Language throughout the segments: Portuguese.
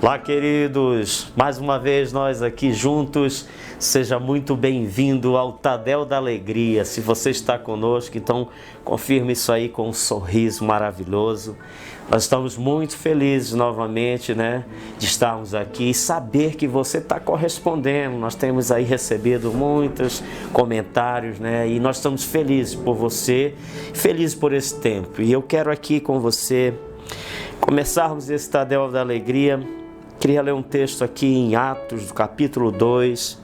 Olá, queridos, mais uma vez nós aqui juntos, seja muito bem-vindo ao Tadel da Alegria. Se você está conosco, então confirme isso aí com um sorriso maravilhoso. Nós estamos muito felizes novamente, de estarmos aqui e saber que você está correspondendo. Nós temos aí recebido muitos comentários, e nós estamos felizes por você, felizes por esse tempo. E eu quero aqui com você começarmos esse Tadel da Alegria. Queria ler um texto aqui em Atos, do capítulo 2.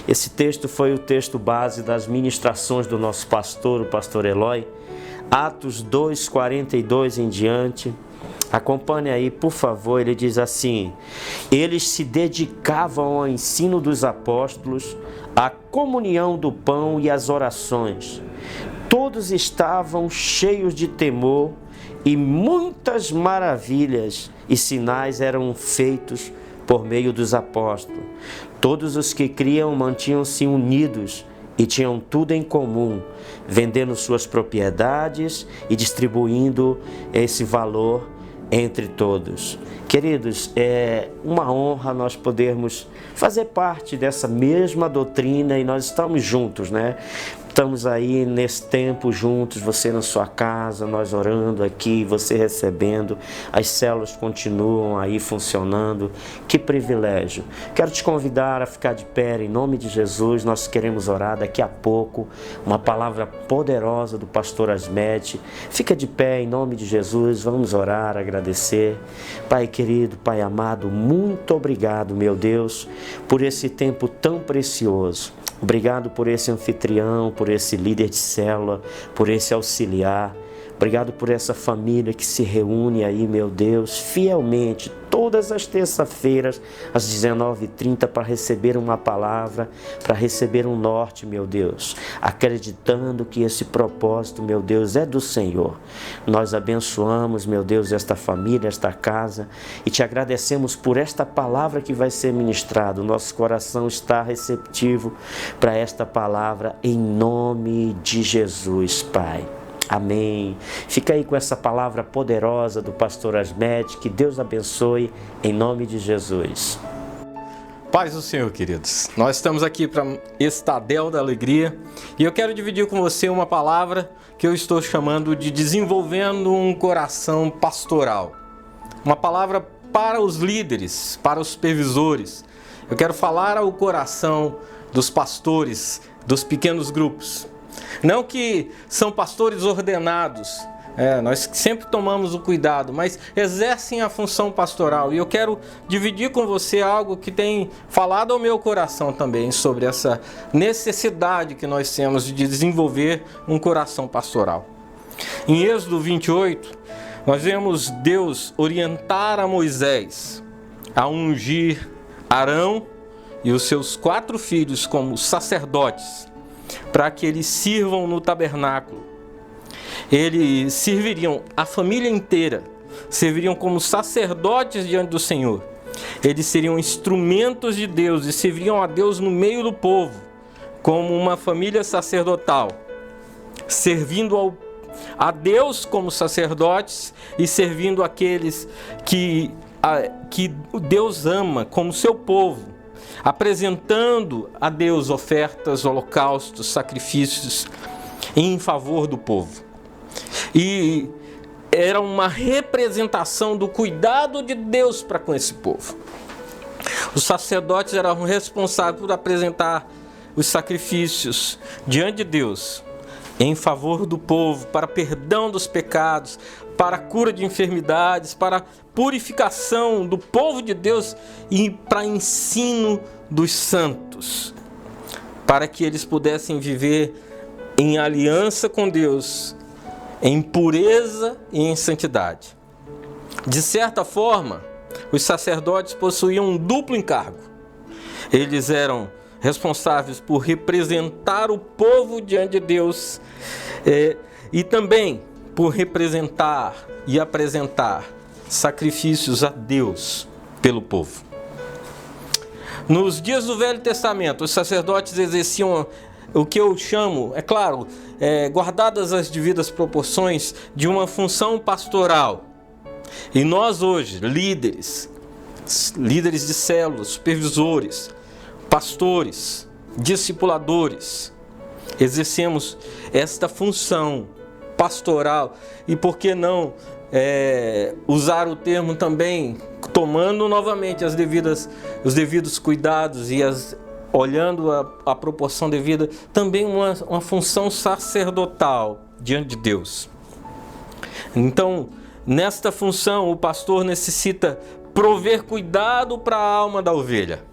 Esse texto foi o texto base das ministrações do nosso pastor, o pastor Eloy. Atos 2, 42 em diante. Acompanhe aí, por favor. Ele diz assim: eles se dedicavam ao ensino dos apóstolos, à comunhão do pão e às orações. Todos estavam cheios de temor e muitas maravilhas e sinais eram feitos por meio dos apóstolos. Todos os que criam mantinham-se unidos e tinham tudo em comum, vendendo suas propriedades e distribuindo esse valor entre todos. Queridos, é uma honra nós podermos fazer parte dessa mesma doutrina e nós estamos juntos, Estamos aí nesse tempo juntos, você na sua casa, nós orando aqui, você recebendo, as células continuam aí funcionando. Que privilégio! Quero te convidar a ficar de pé em nome de Jesus. Nós queremos orar daqui a pouco, uma palavra poderosa do pastor Asmed. Fica de pé em nome de Jesus, vamos orar, agradecer. Pai querido, Pai amado, muito obrigado, meu Deus, por esse tempo tão precioso. Obrigado por esse anfitrião, por esse líder de célula, por esse auxiliar. Obrigado por essa família que se reúne aí, meu Deus, fielmente, todas as terças-feiras, às 19h30, para receber uma palavra, para receber um norte, meu Deus, acreditando que esse propósito, meu Deus, é do Senhor. Nós abençoamos, meu Deus, esta família, esta casa, e te agradecemos por esta palavra que vai ser ministrada. O nosso coração está receptivo para esta palavra, em nome de Jesus, Pai. Amém. Fica aí com essa palavra poderosa do pastor Asmed. Que Deus abençoe em nome de Jesus. Paz do Senhor, queridos. Nós estamos aqui para esse Tadel da Alegria e eu quero dividir com você uma palavra que eu estou chamando de desenvolvendo um coração pastoral. Uma palavra para os líderes, para os supervisores. Eu quero falar ao coração dos pastores, dos pequenos grupos. Não que são pastores ordenados, nós sempre tomamos o cuidado, mas exercem a função pastoral. E eu quero dividir com você algo que tem falado ao meu coração também, sobre essa necessidade que nós temos de desenvolver um coração pastoral. Em Êxodo 28, nós vemos Deus orientar a Moisés a ungir Arão e os seus 4 filhos como sacerdotes, para que eles sirvam no tabernáculo. Eles serviriam, a família inteira, serviriam como sacerdotes diante do Senhor. Eles seriam instrumentos de Deus e serviriam a Deus no meio do povo, como uma família sacerdotal, servindo a Deus como sacerdotes e servindo aqueles que Deus ama como seu povo, apresentando a Deus ofertas, holocaustos, sacrifícios em favor do povo. E era uma representação do cuidado de Deus para com esse povo. Os sacerdotes eram responsáveis por apresentar os sacrifícios diante de Deus em favor do povo, para perdão dos pecados, para a cura de enfermidades, para a purificação do povo de Deus e para ensino dos santos, para que eles pudessem viver em aliança com Deus, em pureza e em santidade. De certa forma, os sacerdotes possuíam um duplo encargo. Eles eram responsáveis por representar o povo diante de Deus e também por representar e apresentar sacrifícios a Deus pelo povo. Nos dias do Velho Testamento, os sacerdotes exerciam o que eu chamo, é claro, guardadas as devidas proporções, de uma função pastoral. E nós hoje, líderes, líderes de células, supervisores, pastores, discipuladores, exercemos esta função pastoral e por que não usar o termo também, tomando novamente os devidos cuidados e olhando a proporção devida, também uma função sacerdotal diante de Deus. Então, nesta função, o pastor necessita prover cuidado para a alma da ovelha.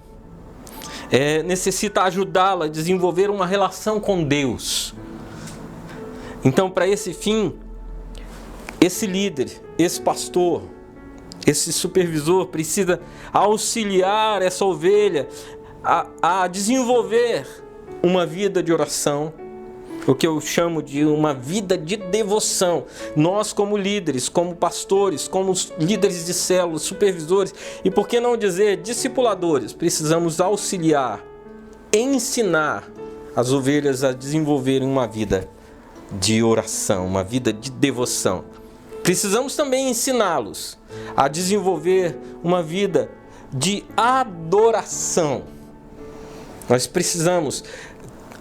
Necessita ajudá-la a desenvolver uma relação com Deus. Então, para esse fim, esse líder, esse pastor, esse supervisor precisa auxiliar essa ovelha a desenvolver uma vida de oração, o que eu chamo de uma vida de devoção. Nós, como líderes, como pastores, como líderes de células, supervisores e, por que não dizer, discipuladores, precisamos auxiliar, ensinar as ovelhas a desenvolverem uma vida de oração, uma vida de devoção. Precisamos também ensiná-los a desenvolver uma vida de adoração. Nós precisamos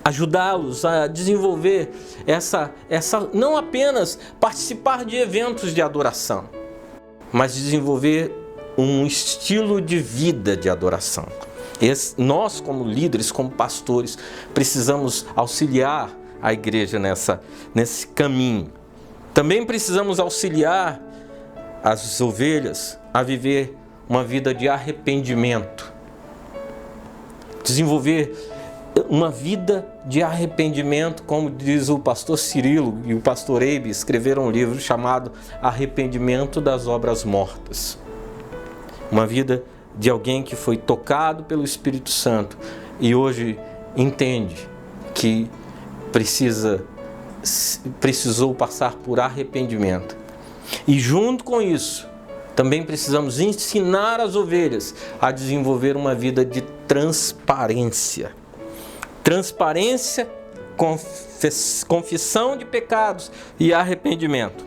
ajudá-los a desenvolver essa não apenas participar de eventos de adoração, mas desenvolver um estilo de vida de adoração. Nós, como líderes, como pastores, precisamos auxiliar a igreja nesse caminho. Também precisamos auxiliar as ovelhas a viver uma vida de arrependimento. Desenvolver uma vida de arrependimento, como diz o pastor Cirilo e o pastor Eibe, escreveram um livro chamado Arrependimento das Obras Mortas. Uma vida de alguém que foi tocado pelo Espírito Santo e hoje entende que precisou passar por arrependimento. E junto com isso, também precisamos ensinar as ovelhas a desenvolver uma vida de transparência. Transparência, confissão de pecados e arrependimento.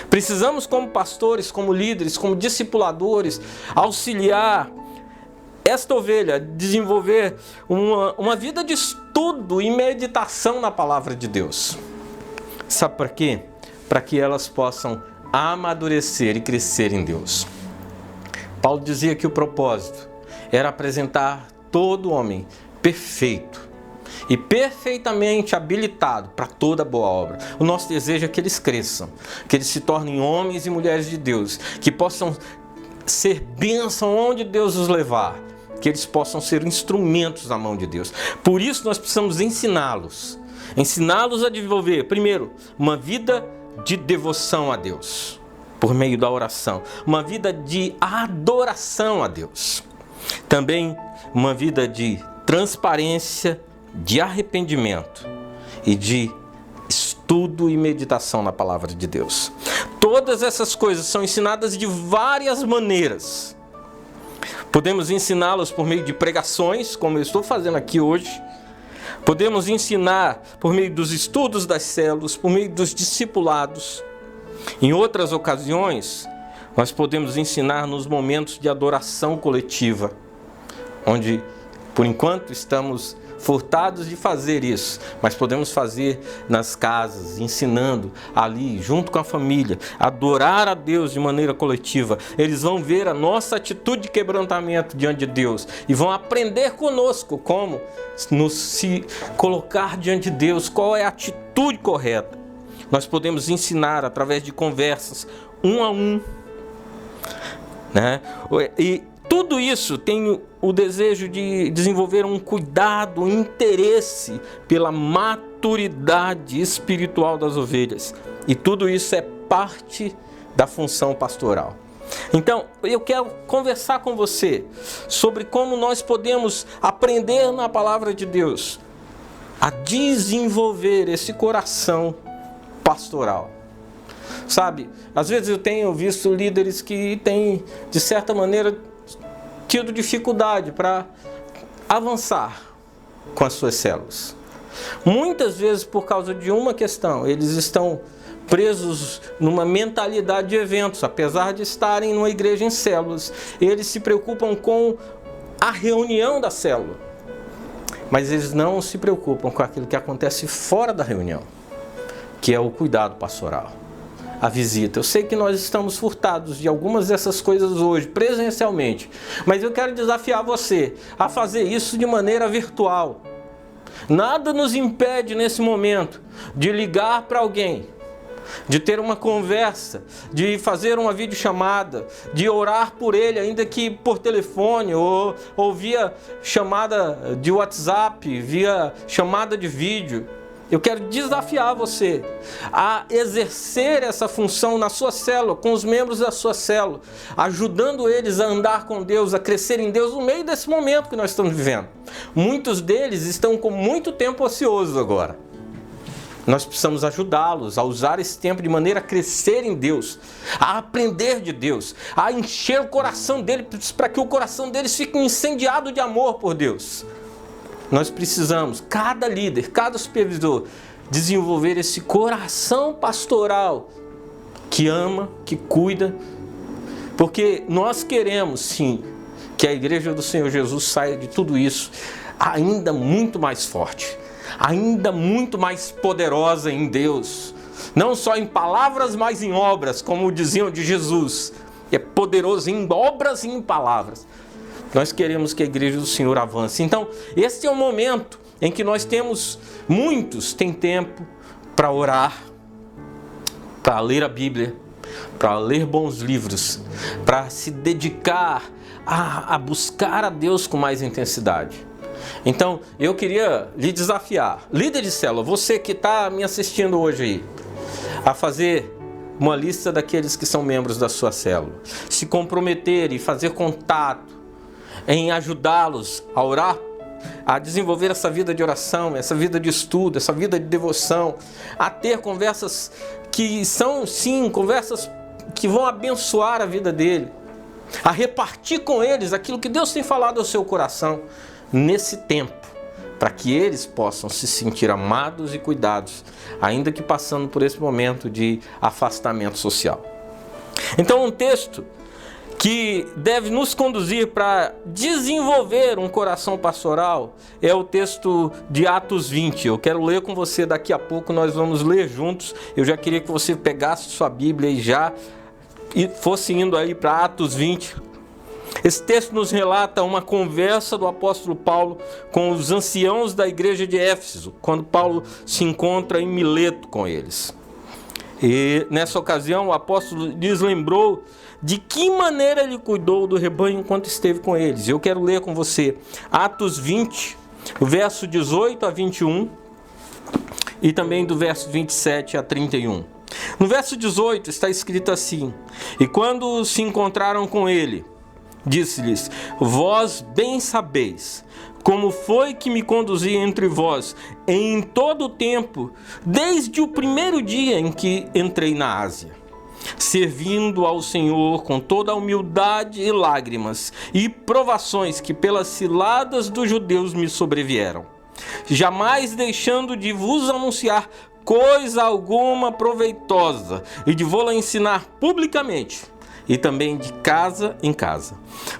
Precisamos, como pastores, como líderes, como discipuladores, auxiliar esta ovelha a desenvolver uma vida de estudo e meditação na palavra de Deus. Sabe para quê? Para que elas possam amadurecer e crescer em Deus. Paulo dizia que o propósito era apresentar todo homem perfeito e perfeitamente habilitado para toda boa obra. O nosso desejo é que eles cresçam, que eles se tornem homens e mulheres de Deus, que possam ser bênção onde Deus os levar, que eles possam ser instrumentos na mão de Deus. Por isso nós precisamos ensiná-los a desenvolver, primeiro, uma vida de devoção a Deus, por meio da oração, uma vida de adoração a Deus, também uma vida de transparência, de arrependimento e de estudo e meditação na palavra de Deus. Todas essas coisas são ensinadas de várias maneiras. Podemos ensiná-las por meio de pregações, como eu estou fazendo aqui hoje. Podemos ensinar por meio dos estudos das células, por meio dos discipulados. Em outras ocasiões, nós podemos ensinar nos momentos de adoração coletiva, onde, por enquanto, estamos furtados de fazer isso, mas podemos fazer nas casas, ensinando ali, junto com a família, adorar a Deus de maneira coletiva. Eles vão ver a nossa atitude de quebrantamento diante de Deus e vão aprender conosco como se colocar diante de Deus, qual é a atitude correta. Nós podemos ensinar através de conversas, um a um, né? E tudo isso tem o desejo de desenvolver um cuidado, um interesse pela maturidade espiritual das ovelhas. E tudo isso é parte da função pastoral. Então, eu quero conversar com você sobre como nós podemos aprender na palavra de Deus a desenvolver esse coração pastoral. Sabe, às vezes eu tenho visto líderes que têm, de certa maneira, tido dificuldade para avançar com as suas células. Muitas vezes por causa de uma questão, eles estão presos numa mentalidade de eventos, apesar de estarem numa igreja em células. Eles se preocupam com a reunião da célula, mas eles não se preocupam com aquilo que acontece fora da reunião, que é o cuidado pastoral, a visita. Eu sei que nós estamos furtados de algumas dessas coisas hoje, presencialmente, mas eu quero desafiar você a fazer isso de maneira virtual. Nada nos impede nesse momento de ligar para alguém, de ter uma conversa, de fazer uma videochamada, de orar por ele, ainda que por telefone ou via chamada de WhatsApp, via chamada de vídeo. Eu quero desafiar você a exercer essa função na sua célula, com os membros da sua célula, ajudando eles a andar com Deus, a crescer em Deus no meio desse momento que nós estamos vivendo. Muitos deles estão com muito tempo ocioso agora. Nós precisamos ajudá-los a usar esse tempo de maneira a crescer em Deus, a aprender de Deus, a encher o coração deles, para que o coração deles fique incendiado de amor por Deus. Nós precisamos, cada líder, cada supervisor, desenvolver esse coração pastoral que ama, que cuida, porque nós queremos sim que a igreja do Senhor Jesus saia de tudo isso ainda muito mais forte, ainda muito mais poderosa em Deus, não só em palavras, mas em obras, como diziam de Jesus, é poderoso em obras e em palavras. Nós queremos que a igreja do Senhor avance. Então, este é o momento em que nós temos, muitos têm tempo para orar, para ler a Bíblia, para ler bons livros, para se dedicar a buscar a Deus com mais intensidade. Então, eu queria lhe desafiar, líder de célula, você que está me assistindo hoje aí, a fazer uma lista daqueles que são membros da sua célula, se comprometer e fazer contato, em ajudá-los a orar, a desenvolver essa vida de oração, essa vida de estudo, essa vida de devoção, a ter conversas que são, sim, conversas que vão abençoar a vida dele, a repartir com eles aquilo que Deus tem falado ao seu coração nesse tempo, para que eles possam se sentir amados e cuidados, ainda que passando por esse momento de afastamento social. Então, um texto que deve nos conduzir para desenvolver um coração pastoral é o texto de Atos 20. Eu quero ler com você daqui a pouco, nós vamos ler juntos. Eu já queria que você pegasse sua Bíblia e fosse indo aí para Atos 20. Esse texto nos relata uma conversa do apóstolo Paulo com os anciãos da igreja de Éfeso, quando Paulo se encontra em Mileto com eles. E nessa ocasião o apóstolo lhes lembrou de que maneira ele cuidou do rebanho enquanto esteve com eles. Eu quero ler com você Atos 20, o verso 18 a 21 e também do verso 27 a 31. No verso 18 está escrito assim: E quando se encontraram com ele, disse-lhes: Vós bem sabeis como foi que me conduzi entre vós em todo o tempo, desde o primeiro dia em que entrei na Ásia, servindo ao Senhor com toda a humildade e lágrimas e provações que pelas ciladas dos judeus me sobrevieram, jamais deixando de vos anunciar coisa alguma proveitosa e de vou-la ensinar publicamente, e também de casa em casa,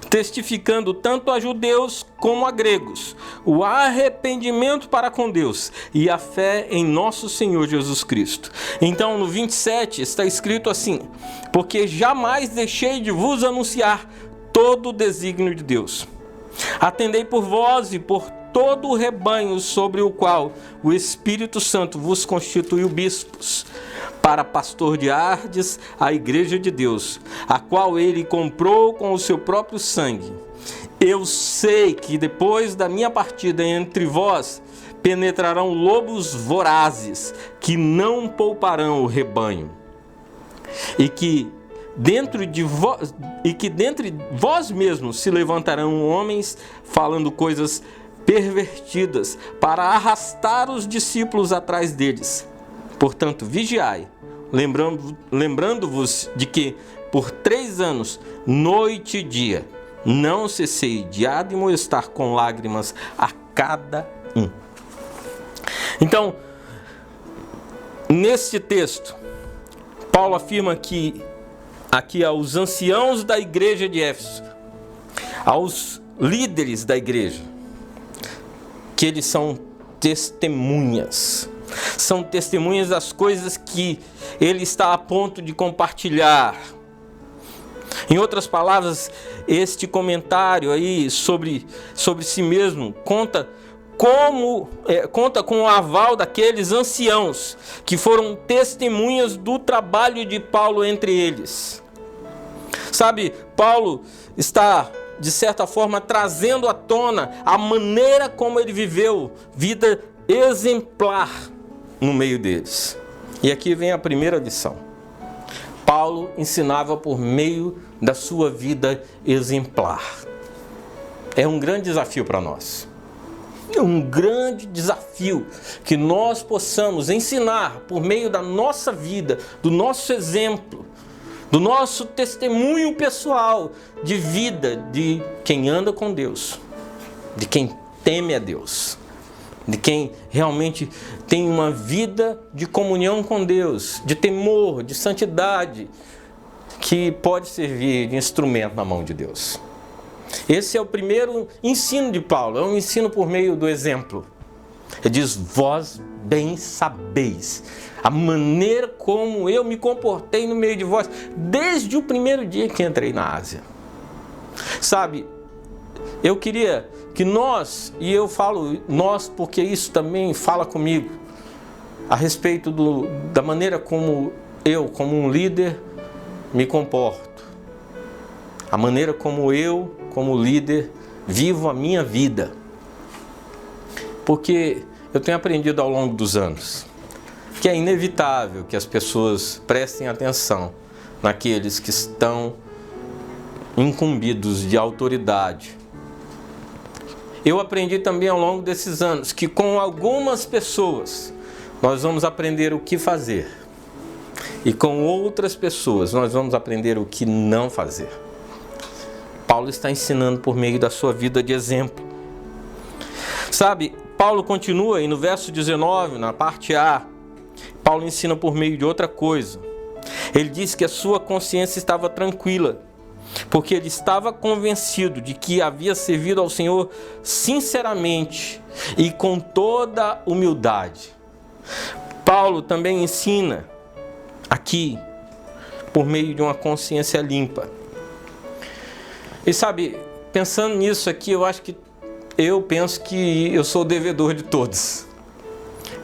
testificando tanto a judeus como a gregos o arrependimento para com Deus e a fé em nosso Senhor Jesus Cristo. Então no 27 está escrito assim: Porque jamais deixei de vos anunciar todo o desígnio de Deus. Atendei por vós e por todo o rebanho sobre o qual o Espírito Santo vos constituiu bispos, para pastoreardes a igreja de Deus, a qual ele comprou com o seu próprio sangue. Eu sei que depois da minha partida entre vós penetrarão lobos vorazes, que não pouparão o rebanho, e que dentre vós mesmos se levantarão homens falando coisas pervertidas para arrastar os discípulos atrás deles. Portanto, vigiai, lembrando-vos de que por 3 anos, noite e dia, não cessei de admoestar com lágrimas a cada um. Então, neste texto, Paulo afirma que aqui aos anciãos da igreja de Éfeso, aos líderes da igreja, que eles são testemunhas. São testemunhas das coisas que ele está a ponto de compartilhar. Em outras palavras, este comentário aí sobre si mesmo conta com o aval daqueles anciãos que foram testemunhas do trabalho de Paulo entre eles. Sabe, Paulo está, de certa forma, trazendo à tona a maneira como ele viveu vida exemplar no meio deles. E aqui vem a primeira lição. Paulo ensinava por meio da sua vida exemplar. É um grande desafio para nós. É um grande desafio que nós possamos ensinar por meio da nossa vida, do nosso exemplo, do nosso testemunho pessoal de vida de quem anda com Deus, de quem teme a Deus, de quem realmente tem uma vida de comunhão com Deus, de temor, de santidade, que pode servir de instrumento na mão de Deus. Esse é o primeiro ensino de Paulo, é um ensino por meio do exemplo. Ele diz: vós bem sabeis a maneira como eu me comportei no meio de vós, desde o primeiro dia que entrei na Ásia. Sabe, eu queria que nós, e eu falo nós porque isso também fala comigo, a respeito da maneira como eu, como um líder, me comporto. A maneira como eu, como líder, vivo a minha vida. Porque eu tenho aprendido ao longo dos anos que é inevitável que as pessoas prestem atenção naqueles que estão incumbidos de autoridade. Eu aprendi também ao longo desses anos que com algumas pessoas nós vamos aprender o que fazer e com outras pessoas nós vamos aprender o que não fazer. Paulo está ensinando por meio da sua vida de exemplo. Sabe, Paulo continua e no verso 19, na parte A, Paulo ensina por meio de outra coisa. Ele diz que a sua consciência estava tranquila, porque ele estava convencido de que havia servido ao Senhor sinceramente e com toda humildade. Paulo também ensina aqui por meio de uma consciência limpa. E sabe, pensando nisso aqui, eu penso que eu sou o devedor de todos.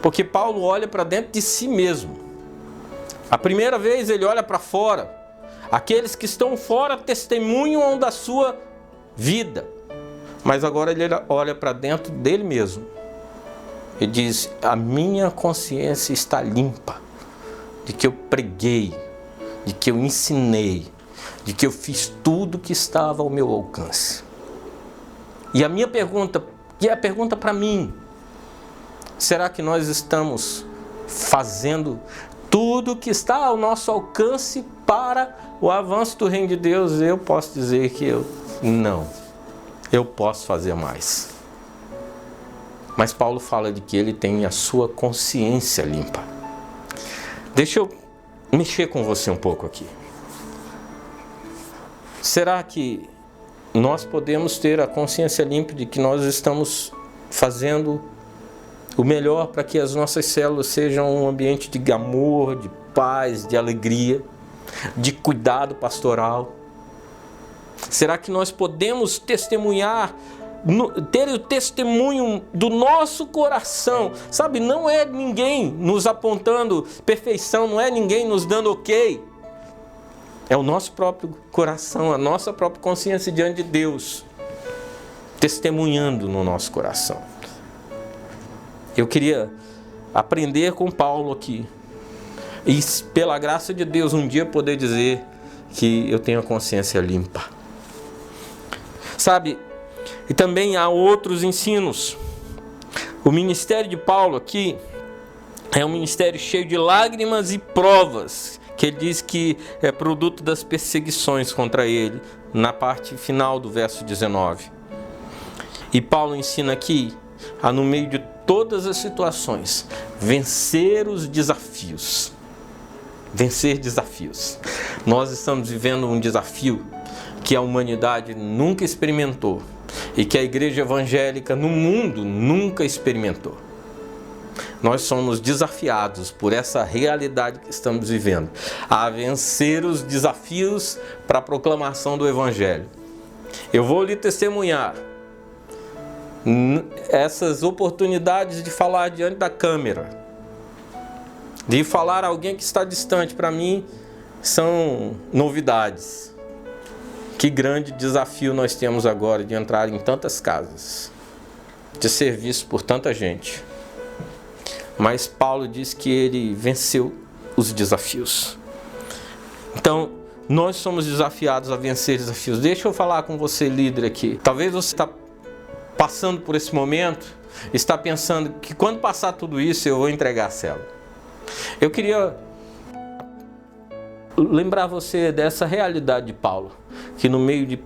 Porque Paulo olha para dentro de si mesmo. A primeira vez ele olha para fora. Aqueles que estão fora testemunham da sua vida. Mas agora ele olha para dentro dele mesmo. E diz: a minha consciência está limpa. De que eu preguei, de que eu ensinei, de que eu fiz tudo que estava ao meu alcance. E a minha pergunta, que é a pergunta para mim: será que nós estamos fazendo tudo que está ao nosso alcance para o avanço do reino de Deus? Eu posso dizer que eu posso fazer mais. Mas Paulo fala de que ele tem a sua consciência limpa. Deixa eu mexer com você um pouco aqui. Será que nós podemos ter a consciência limpa de que nós estamos fazendo o melhor para que as nossas células sejam um ambiente de amor, de paz, de alegria, de cuidado pastoral? Será que nós podemos testemunhar, ter o testemunho do nosso coração? Sabe, não é ninguém nos apontando perfeição, não é ninguém nos dando ok. É o nosso próprio coração, a nossa própria consciência diante de Deus, testemunhando no nosso coração. Eu queria aprender com Paulo aqui. E pela graça de Deus, um dia poder dizer que eu tenho a consciência limpa. Sabe, e também há outros ensinos. O ministério de Paulo aqui é um ministério cheio de lágrimas e provas, que ele diz que é produto das perseguições contra ele, na parte final do verso 19. E Paulo ensina aqui a, no meio de todas as situações, vencer os desafios. vencer desafios. Nós estamos vivendo um desafio que a humanidade nunca experimentou e que a igreja evangélica no mundo nunca experimentou. Nós somos desafiados por essa realidade que estamos vivendo, a vencer os desafios para a proclamação do Evangelho. Eu vou lhe testemunhar essas oportunidades de falar diante da câmera, de falar a alguém que está distante, para mim, são novidades. Que grande desafio nós temos agora de entrar em tantas casas, de ser visto por tanta gente. Mas Paulo diz que ele venceu os desafios. Então, nós somos desafiados a vencer desafios. Deixa eu falar com você, líder, aqui. Talvez você está passando por esse momento, está pensando que quando passar tudo isso, eu vou entregar a célula. Eu queria lembrar você dessa realidade de Paulo, que no meio de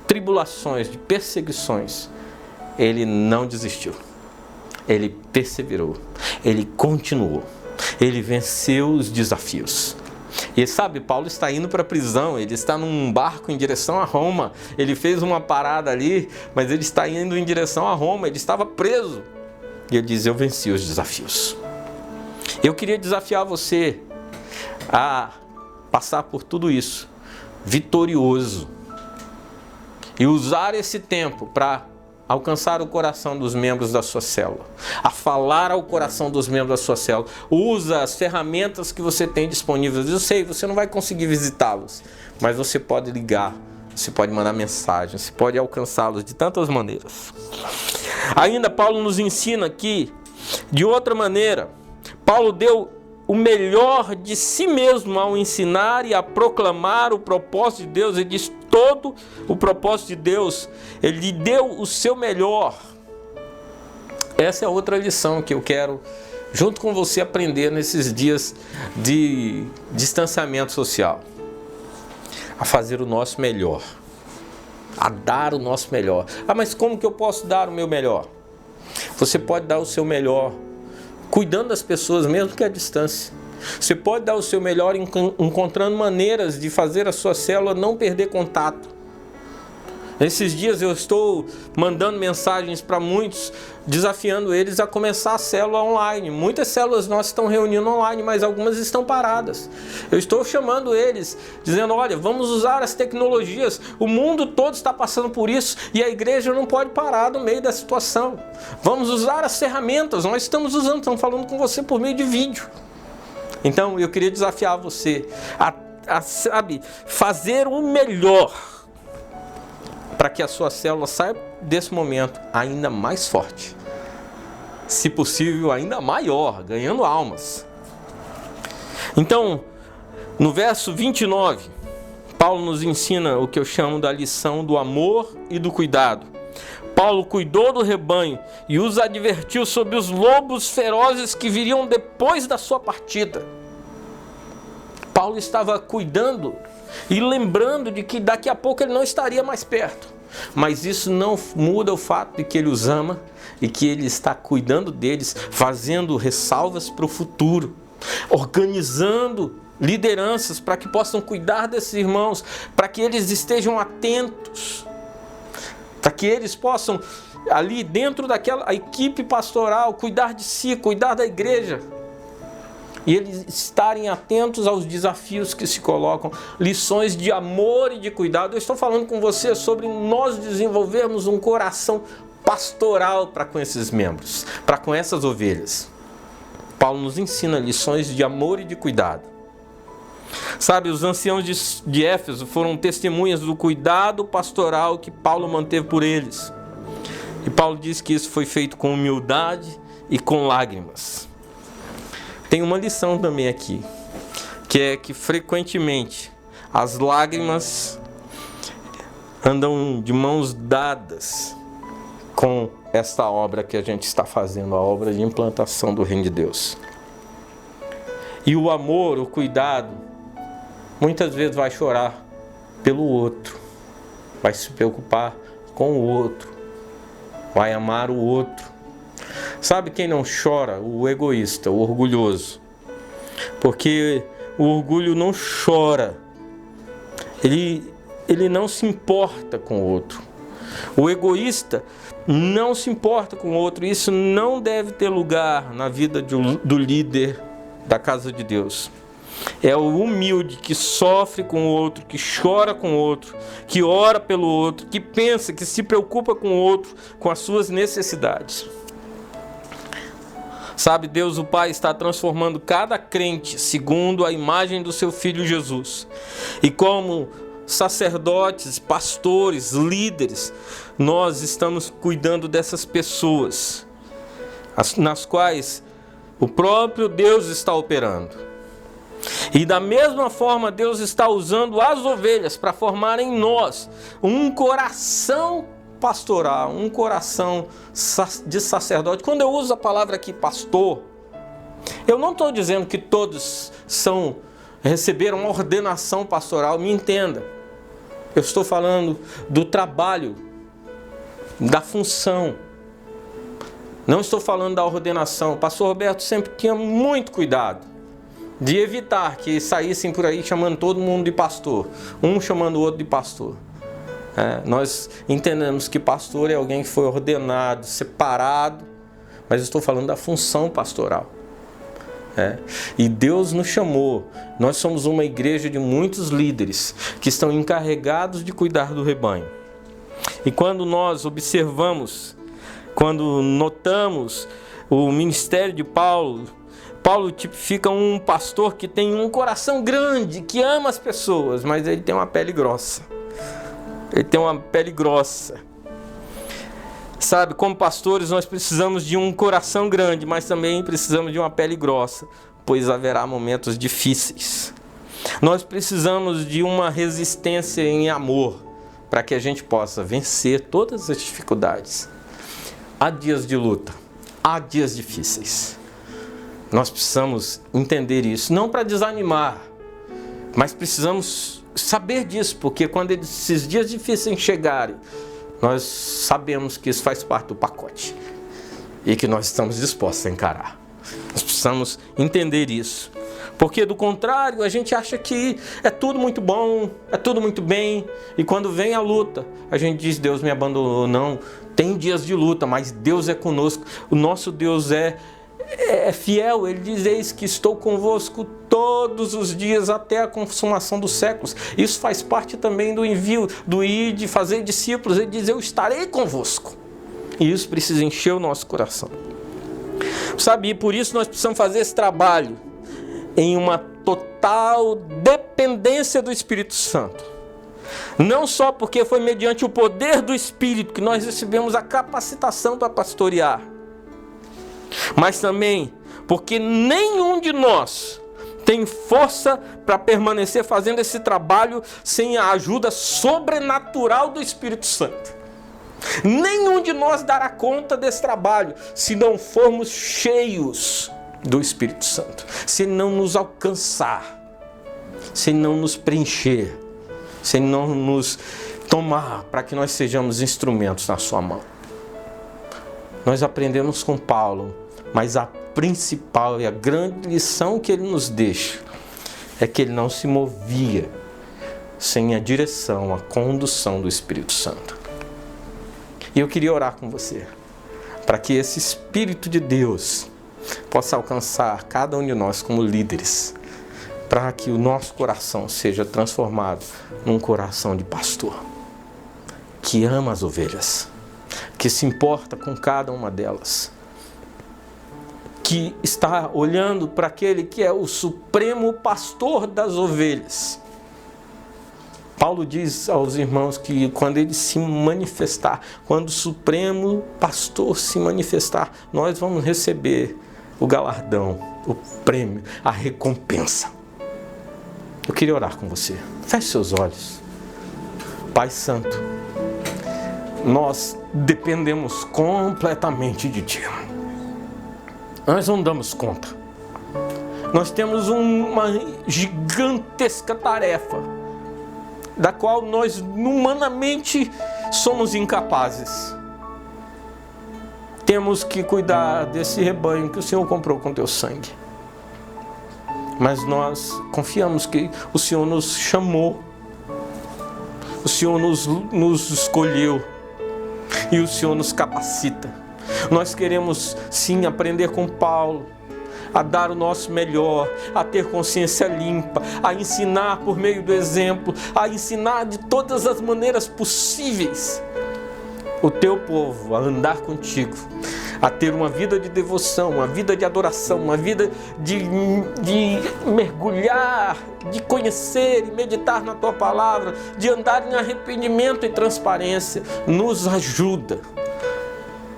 tribulações, de perseguições, ele não desistiu. Ele perseverou, ele continuou, ele venceu os desafios. E sabe, Paulo está indo para a prisão, ele está num barco em direção a Roma, ele fez uma parada ali, mas ele está indo em direção a Roma, ele estava preso. E ele diz, eu venci os desafios. Eu queria desafiar você a passar por tudo isso, vitorioso, e usar esse tempo para alcançar o coração dos membros da sua célula, a falar ao coração dos membros da sua célula. Usa as ferramentas que você tem disponíveis. Eu sei, você não vai conseguir visitá-los, mas você pode ligar, você pode mandar mensagem, você pode alcançá-los de tantas maneiras. Ainda Paulo nos ensina aqui, de outra maneira, Paulo deu o melhor de si mesmo ao ensinar e a proclamar o propósito de Deus. Ele diz todo o propósito de Deus, ele deu o seu melhor. Essa é outra lição que eu quero, junto com você, aprender nesses dias de distanciamento social. A fazer o nosso melhor, a dar o nosso melhor. Ah, mas como que eu posso dar o meu melhor? Você pode dar o seu melhor cuidando das pessoas, mesmo que à distância. Você pode dar o seu melhor encontrando maneiras de fazer a sua célula não perder contato. Nesses dias eu estou mandando mensagens para muitos, desafiando eles a começar a célula online. Muitas células nossas estão reunindo online, mas algumas estão paradas. Eu estou chamando eles, dizendo, olha, vamos usar as tecnologias. O mundo todo está passando por isso e a igreja não pode parar no meio da situação. Vamos usar as ferramentas, nós estamos usando, estamos falando com você por meio de vídeo. Então eu queria desafiar você a fazer o melhor para que a sua célula saia desse momento ainda mais forte, se possível ainda maior, ganhando almas. Então, no verso 29, Paulo nos ensina o que eu chamo da lição do amor e do cuidado. Paulo cuidou do rebanho e os advertiu sobre os lobos ferozes que viriam depois da sua partida. Paulo estava cuidando e lembrando de que daqui a pouco ele não estaria mais perto. Mas isso não muda o fato de que ele os ama e que ele está cuidando deles, fazendo ressalvas para o futuro, organizando lideranças para que possam cuidar desses irmãos, para que eles estejam atentos, para que eles possam, ali dentro daquela equipe pastoral, cuidar de si, cuidar da igreja. E eles estarem atentos aos desafios que se colocam, lições de amor e de cuidado. Eu estou falando com você sobre nós desenvolvermos um coração pastoral para com esses membros, para com essas ovelhas. Paulo nos ensina lições de amor e de cuidado. Sabe, os anciãos de Éfeso foram testemunhas do cuidado pastoral que Paulo manteve por eles. E Paulo diz que isso foi feito com humildade e com lágrimas. Tem uma lição também aqui, que é que frequentemente as lágrimas andam de mãos dadas com esta obra que a gente está fazendo, a obra de implantação do Reino de Deus. E o amor, o cuidado, muitas vezes vai chorar pelo outro, vai se preocupar com o outro, vai amar o outro. Sabe quem não chora? O egoísta, o orgulhoso. Porque o orgulho não chora. Ele não se importa com o outro. O egoísta não se importa com o outro. Isso não deve ter lugar na vida do líder da casa de Deus. É o humilde que sofre com o outro, que chora com o outro, que ora pelo outro, que pensa, que se preocupa com o outro, com as suas necessidades. Sabe, Deus o Pai está transformando cada crente segundo a imagem do seu Filho Jesus. E como sacerdotes, pastores, líderes, nós estamos cuidando dessas pessoas, nas quais o próprio Deus está operando. E da mesma forma Deus está usando as ovelhas para formar em nós um coração pastoral, um coração de sacerdote. Quando eu uso a palavra aqui pastor, eu não estou dizendo que todos receberam uma ordenação pastoral, me entenda. Eu estou falando do trabalho, da função. Não estou falando da ordenação. O pastor Roberto sempre tinha muito cuidado de evitar que saíssem por aí chamando todo mundo de pastor, um chamando o outro de pastor. Nós entendemos que pastor é alguém que foi ordenado, separado, mas eu estou falando da função pastoral. E Deus nos chamou. Nós somos uma igreja de muitos líderes que estão encarregados de cuidar do rebanho. E quando nós observamos, quando notamos o ministério de Paulo tipifica um pastor que tem um coração grande, que ama as pessoas, mas ele tem uma pele grossa. Ele tem uma pele grossa. Sabe, como pastores nós precisamos de um coração grande, mas também precisamos de uma pele grossa, pois haverá momentos difíceis. Nós precisamos de uma resistência em amor, para que a gente possa vencer todas as dificuldades. Há dias de luta, há dias difíceis. Nós precisamos entender isso, não para desanimar, mas precisamos saber disso, porque quando esses dias difíceis chegarem, nós sabemos que isso faz parte do pacote e que nós estamos dispostos a encarar. Nós precisamos entender isso, porque do contrário a gente acha que é tudo muito bom, é tudo muito bem, e quando vem a luta, a gente diz: Deus me abandonou. Não, tem dias de luta, mas Deus é conosco. O nosso Deus é fiel. Ele diz: eis que estou convosco todos os dias até a consumação dos séculos. Isso faz parte também do envio, do ir de fazer discípulos. Ele diz: eu estarei convosco. E isso precisa encher o nosso coração. Sabe, e por isso nós precisamos fazer esse trabalho em uma total dependência do Espírito Santo. Não só porque foi mediante o poder do Espírito que nós recebemos a capacitação para pastorear, mas também porque nenhum de nós tem força para permanecer fazendo esse trabalho sem a ajuda sobrenatural do Espírito Santo. Nenhum de nós dará conta desse trabalho se não formos cheios do Espírito Santo, se não nos alcançar, se não nos preencher, se não nos tomar para que nós sejamos instrumentos na sua mão. Nós aprendemos com Paulo, mas a principal e a grande lição que ele nos deixa é que ele não se movia sem a direção, a condução do Espírito Santo. E eu queria orar com você, para que esse Espírito de Deus possa alcançar cada um de nós como líderes, para que o nosso coração seja transformado num coração de pastor, que ama as ovelhas, que se importa com cada uma delas, que está olhando para aquele que é o supremo pastor das ovelhas. Paulo diz aos irmãos que quando ele se manifestar, quando o supremo pastor se manifestar, nós vamos receber o galardão, o prêmio, a recompensa. Eu queria orar com você. Feche seus olhos. Pai Santo, nós dependemos completamente de Ti. Nós não damos conta. Nós temos uma gigantesca tarefa, da qual nós humanamente somos incapazes. Temos que cuidar desse rebanho que o Senhor comprou com Teu sangue. mas nós confiamos que o Senhor nos chamou, o Senhor nos escolheu e o Senhor nos capacita. Nós queremos sim aprender com Paulo, a dar o nosso melhor, a ter consciência limpa, a ensinar por meio do exemplo, a ensinar de todas as maneiras possíveis o teu povo a andar contigo, a ter uma vida de devoção, uma vida de adoração, uma vida de mergulhar, de conhecer e meditar na tua palavra, de andar em arrependimento e transparência. Nos ajuda.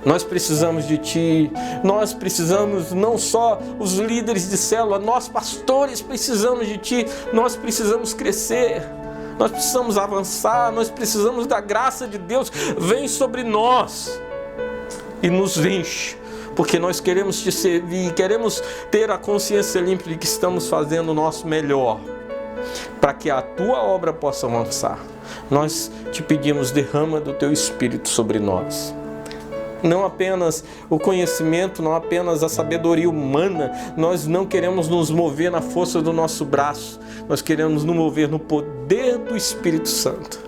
Nós precisamos de Ti, nós precisamos, não só os líderes de célula, nós pastores precisamos de Ti, nós precisamos crescer, nós precisamos avançar, nós precisamos da graça de Deus. Vem sobre nós e nos enche, porque nós queremos Te servir, queremos ter a consciência limpa de que estamos fazendo o nosso melhor, para que a Tua obra possa avançar. Nós Te pedimos, derrama do Teu Espírito sobre nós. Não apenas o conhecimento, não apenas a sabedoria humana. Nós não queremos nos mover na força do nosso braço. Nós queremos nos mover no poder do Espírito Santo.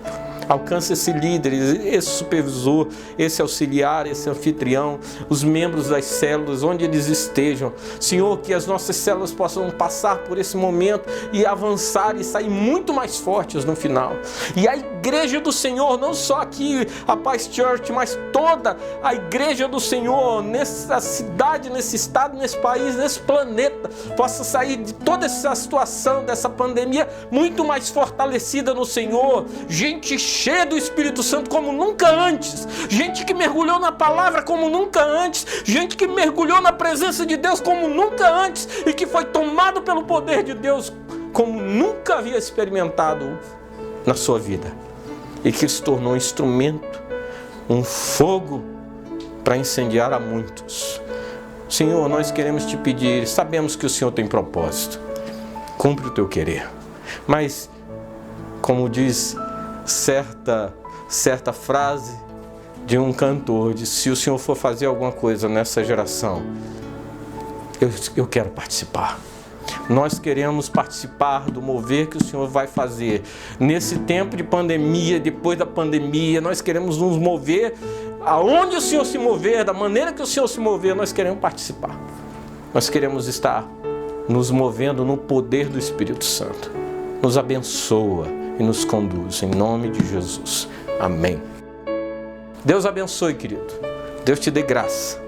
Alcança esse líder, esse supervisor, esse auxiliar, esse anfitrião, os membros das células, onde eles estejam. Senhor, que as nossas células possam passar por esse momento e avançar e sair muito mais fortes no final. E a igreja do Senhor, não só aqui a Paz Church, mas toda a igreja do Senhor, nessa cidade, nesse estado, nesse país, nesse planeta, possa sair de toda essa situação, dessa pandemia, muito mais fortalecida no Senhor. Gente cheia do Espírito Santo como nunca antes, gente que mergulhou na palavra como nunca antes, gente que mergulhou na presença de Deus como nunca antes e que foi tomado pelo poder de Deus como nunca havia experimentado na sua vida, e que se tornou um instrumento, um fogo para incendiar a muitos. Senhor, nós queremos Te pedir, sabemos que o Senhor tem propósito, cumpre o Teu querer, mas como diz certa frase de um cantor, de se o Senhor for fazer alguma coisa nessa geração, eu quero participar. Nós queremos participar do mover que o Senhor vai fazer nesse tempo de pandemia, depois da pandemia. Nós queremos nos mover aonde o Senhor se mover, da maneira que o Senhor se mover. Nós queremos participar. Nós queremos estar nos movendo no poder do Espírito Santo. Nos abençoa e nos conduz, em nome de Jesus. Amém. Deus abençoe, querido. Deus te dê graça.